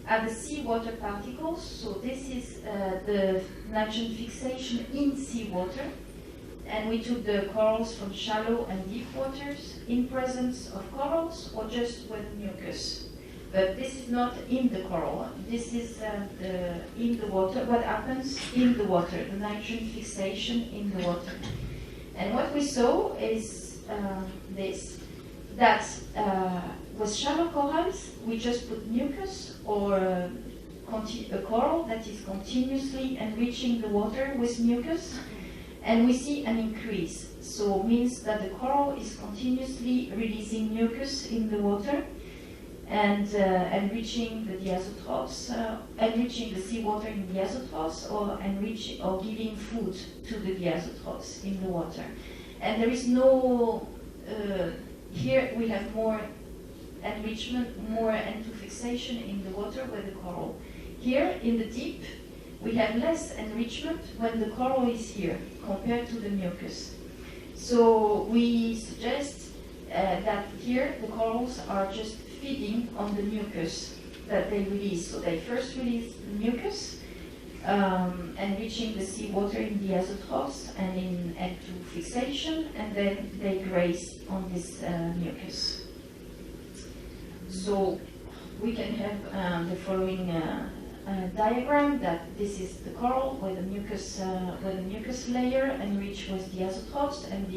are the seawater particles. So this is the nitrogen fixation in seawater. And we took the corals from shallow and deep waters in presence of corals or just with mucus. But this is not in the coral. This is in the water. What happens in the water? The nitrogen fixation in the water. And what we saw is this: that with shallow corals, we just put mucus or a coral that is continuously enriching the water with mucus, and we see an increase. So it means that the coral is continuously releasing mucus in the water and enriching the diazotrophs, enriching the seawater in diazotrophs, or enriching or giving food to the diazotrophs in the water. And there is no, here we have more enrichment, more N2 fixation in the water with the coral. Here in the deep, we have less enrichment when the coral is here compared to the mucus. So we suggest that here the corals are just feeding on the mucus that they release. So they first release the mucus, enriching the seawater in the diazotrophs and in N2 fixation, and then they graze on this mucus. So we can have the following diagram: that this is the coral with a mucus layer enriched with diazotrophs and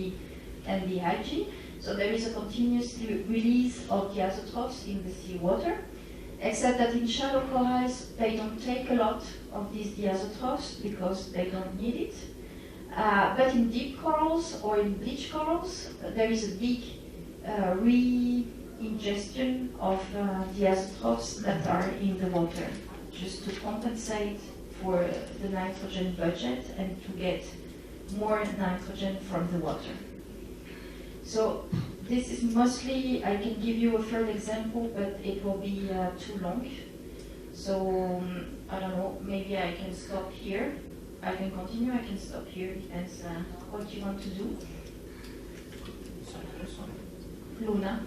the algae. So there is a continuous release of diazotrophs in the seawater, except that in shallow corals they don't take a lot of these diazotrophs because they don't need it. But in deep corals or in bleach corals, there is a big re-ingestion of diazotrophs that are in the water, just to compensate for the nitrogen budget and to get more nitrogen from the water. So this is mostly, I can give you a third example, but it will be too long. So I don't know, maybe I can stop here. I can continue, I can stop here, depends what you want to do. Luna.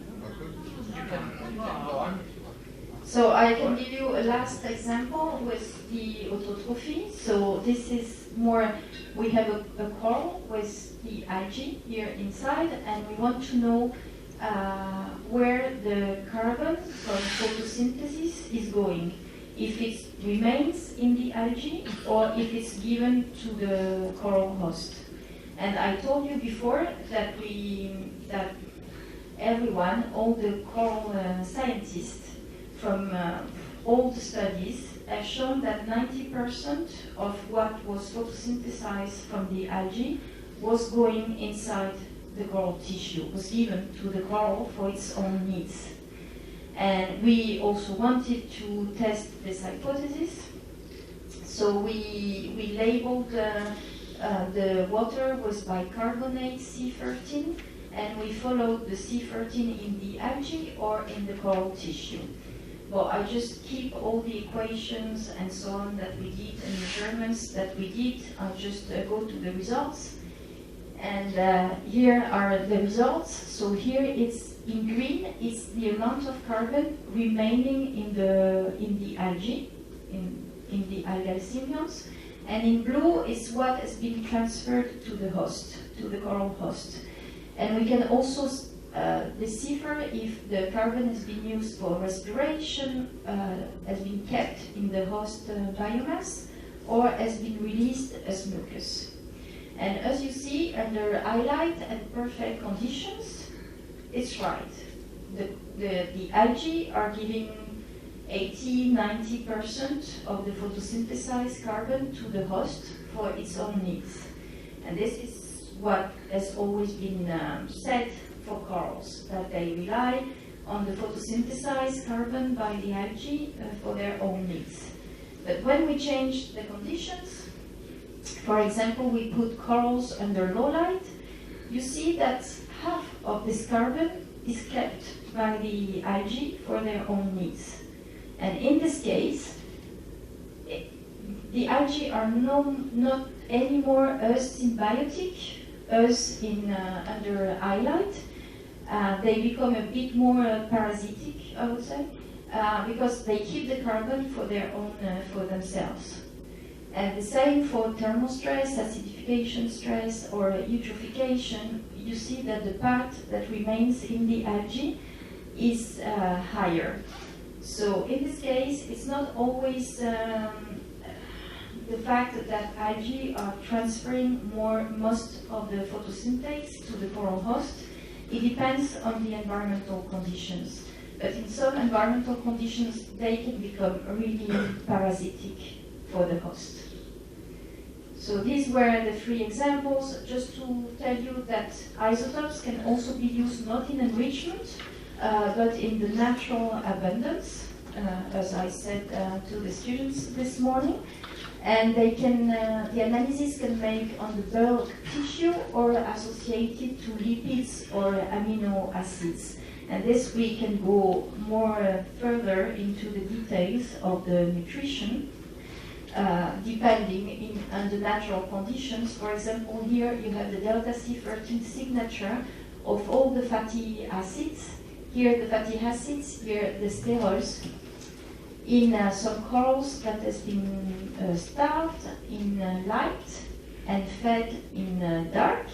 So I can give you a last example with the autotrophy. So this is more, we have a coral with the algae here inside, and we want to know where the carbon from photosynthesis is going. If it remains in the algae or if it's given to the coral host. And I told you before that everyone, all the coral scientists from all the studies have shown that 90% of what was photosynthesized from the algae was going inside the coral tissue, was given to the coral for its own needs. And we also wanted to test this hypothesis. So we labeled the water was bicarbonate C13, and we followed the C13 in the algae or in the coral tissue. Well, I just keep all the equations and so on that we did and measurements that we did. I'll just go to the results. And here are the results. So here it's in green, it's the amount of carbon remaining in the algae, in the algal simbionts. And in blue is what has been transferred to the host, to the coral host. And we can also decipher if the carbon has been used for respiration, has been kept in the host biomass, or has been released as mucus. And as you see, under highlight and perfect conditions, it's right. The algae are giving 80–90% of the photosynthesized carbon to the host for its own needs. And this is what has always been said for corals, that they rely on the photosynthesized carbon by the algae for their own needs. But when we change the conditions, for example, we put corals under low light, you see that half of this carbon is kept by the algae for their own needs. And in this case, the algae are not anymore as symbiotic as in under highlight. They become a bit more parasitic, I would say. because they keep the carbon for their own, for themselves. And the same for thermostress, acidification stress, or eutrophication. You see that the part that remains in the algae is higher. So in this case, it's not always the fact that algae are transferring most of the photosynthesis to the coral host. It depends on the environmental conditions. But in some environmental conditions, they can become really parasitic for the host. So these were the 3 examples, just to tell you that isotopes can also be used not in enrichment, but in the natural abundance, as I said to the students this morning. And they can, the analysis can make on the bulk tissue or associated to lipids or amino acids. And this we can go more further into the details of the nutrition, depending on the natural conditions. For example, here you have the delta C13 signature of all the fatty acids. Here the fatty acids, here the sterols. In some corals that has been starved in light and fed in dark.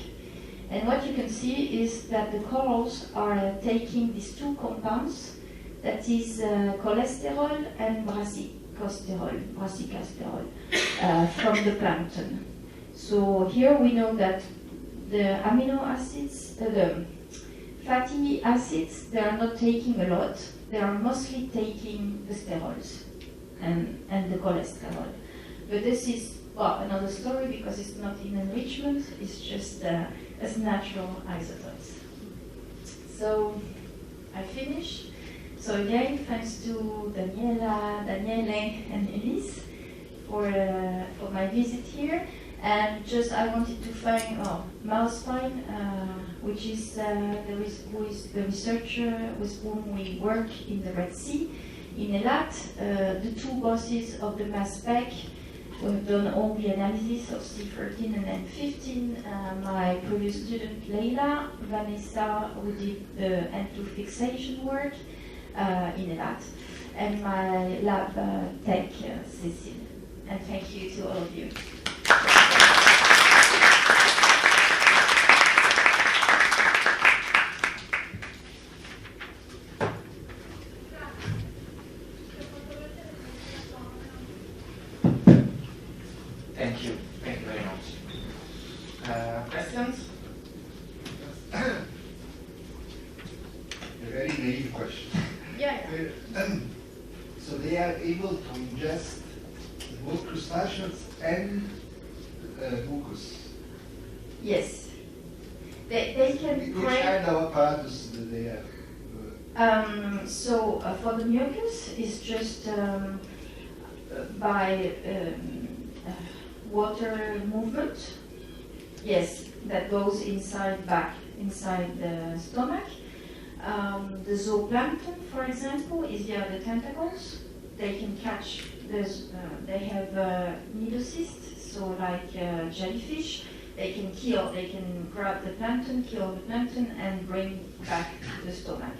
And what you can see is that the corals are taking these 2 compounds, that is cholesterol and brassicasterol, from the plankton. So here we know that the amino acids, the fatty acids, they are not taking a lot. They are mostly taking the sterols and the cholesterol. But this is, well, another story because it's not in enrichment, it's just as natural isotopes. So I finished. So again, thanks to Daniela, Daniele, and Elise for my visit here. And just I wanted to thank Mousepine, which is who is the researcher with whom we work in the Red Sea in Eilat, the 2 bosses of the mass spec who have done all the analysis of C13 and M15, my previous student Leila, Vanessa, who did the N2 fixation work in Eilat, and my lab tech, Cécile. And thank you to all of you. Thank you. Thank you very much. Questions? A very naive question. Yeah. So they are able to ingest both crustaceans and mucus. Yes. They can Which break. kind of apparatus do they have? So for the mucus, it's just by water movement. Yes, that goes back inside the stomach. The zooplankton, for example, is via the tentacles. They can catch this. They have nidocysts, so like jellyfish. They can grab the plankton, kill the plankton, and bring back to the stomach.